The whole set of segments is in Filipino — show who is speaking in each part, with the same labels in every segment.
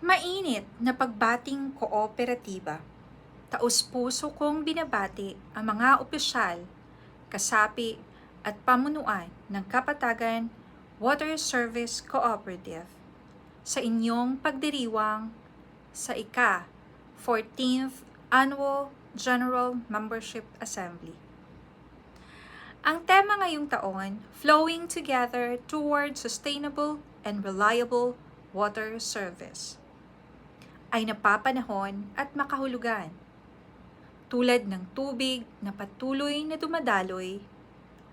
Speaker 1: Mainit na pagbating kooperatiba. Taos-puso kong binabati ang mga opisyal, kasapi at pamunuan ng Kapatagan Water Service Cooperative sa inyong pagdiriwang sa ika-14th Annual General Membership Assembly. Ang tema ngayong taon, Flowing Together Toward Sustainable and Reliable Water Service, ay napapanahon at makahulugan. Tulad ng tubig na patuloy na dumadaloy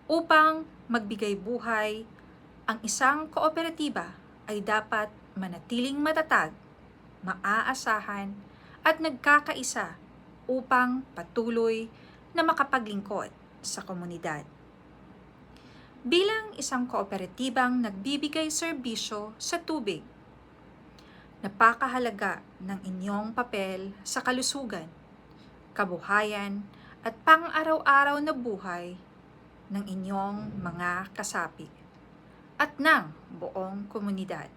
Speaker 1: upang magbigay buhay, ang isang kooperatiba ay dapat manatiling matatag, maaasahan at nagkakaisa upang patuloy na makapaglingkod sa komunidad. Bilang isang kooperatibang nagbibigay serbisyo sa tubig, napakahalaga ng inyong papel sa kalusugan, kabuhayan at pang-araw-araw na buhay ng inyong mga kasapi at ng buong komunidad.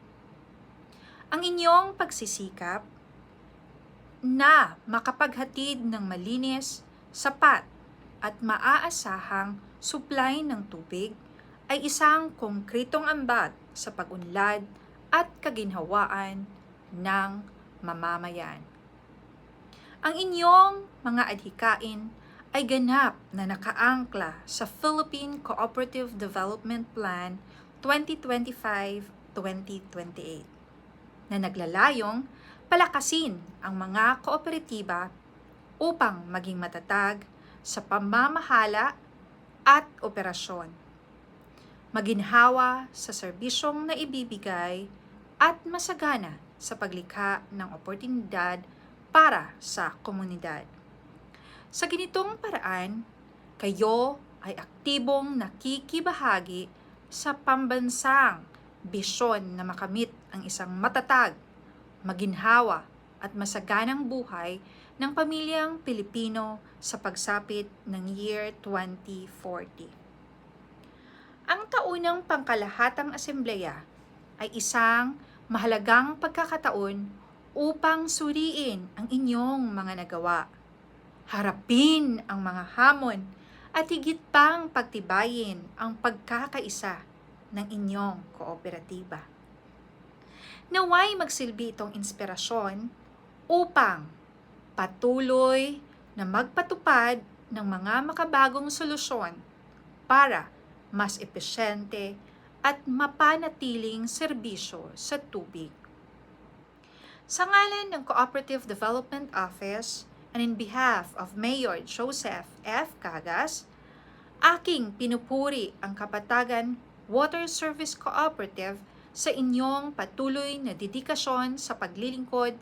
Speaker 1: Ang inyong pagsisikap na makapaghatid ng malinis, sapat at maaasahang supply ng tubig ay isang konkretong ambag sa pag-unlad at kaginhawaan ng mamamayan. Ang inyong mga adhikain ay ganap na nakaangkla sa Philippine Cooperative Development Plan 2025-2028 na naglalayong palakasin ang mga kooperatiba upang maging matatag sa pamamahala at operasyon, maginhawa sa serbisyong naibibigay at masagana sa paglikha ng oportunidad para sa komunidad. Sa ganitong paraan, kayo ay aktibong nakikibahagi sa pambansang bisyon na makamit ang isang matatag, maginhawa at masaganang buhay ng pamilyang Pilipino sa pagsapit ng year 2040. Ang taunang pangkalahatang asembleya ay isang mahalagang pagkakataon upang suriin ang inyong mga nagawa, harapin ang mga hamon at higit pang pagtibayin ang pagkakaisa ng inyong kooperatiba. Naway magsilbi itong inspirasyon upang patuloy na magpatupad ng mga makabagong solusyon para mas epesyente at mapanatiling serbisyo sa tubig. Sa ngalan ng Cooperative Development Office and in behalf of Mayor Joseph F. Cagas, aking pinupuri ang Kapatagan Water Service Cooperative sa inyong patuloy na dedikasyon sa paglilingkod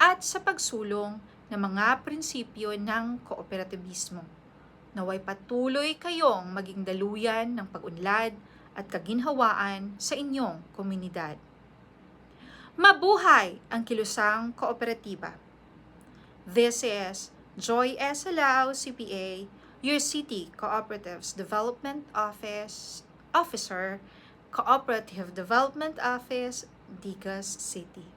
Speaker 1: at sa pagsulong ng mga prinsipyo ng kooperativismo. Naway patuloy kayong maging daluyan ng pag-unlad at kaginhawaan sa inyong komunidad. Mabuhay ang kilusang kooperatiba. This is Joy S. Alao, CPA, your City Cooperatives Development Officer, Cooperative Development Office, Digas City.